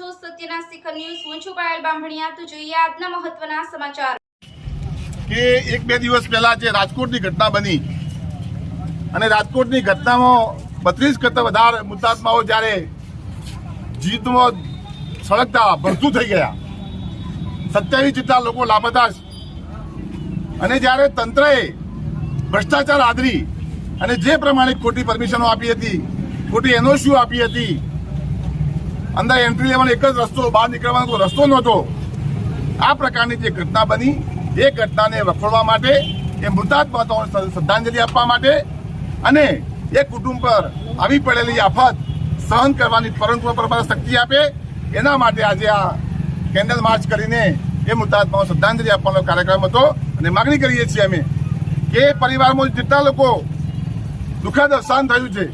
છો સત્યના શિખર ન્યૂઝ. હું છું પાયલ બામણિયા. તો જોઈએ આજના મહત્વના સમાચાર. કે એક બે દિવસ પહેલા જે રાજકોટની ઘટના બની અને રાજકોટની ઘટનામાં 32 કરતા વધારે મુદ્દાત્માઓ જ્યારે જીતમાં સળગતા ભરતું થઈ ગયા, 27 જેટલા લોકો લાપતા છે. અને જ્યારે તંત્રએ ભ્રષ્ટાચાર આદરી અને જે પ્રમાણે ખોટી પરમિશનો આપી હતી, ખોટી એનઓસીઓ આપી હતી, અંદર એન્ટ્રી લેવાનો એક જ રસ્તો, બહાર નીકળવાનો કોઈ રસ્તો નહોતો, આ પ્રકારની જે ઘટના બની એ ઘટનાને વખોડવા માટે, એ મૃતાત્માઓને શ્રદ્ધાંજલિ આપવા માટે અને એ કુટુંબ પર આવી પડેલી આફત સહન કરવાની પરંપરા શક્તિ આપે, એના માટે આજે આ કેન્ડલ માર્ચ કરીને એ મૃતાત્માઓને શ્રદ્ધાંજલિ આપવાનો કાર્યક્રમ હતો. અને માગણી કરીએ છીએ અમે કે પરિવારમાં જેટલા લોકો દુઃખદ અવસાન થયું છે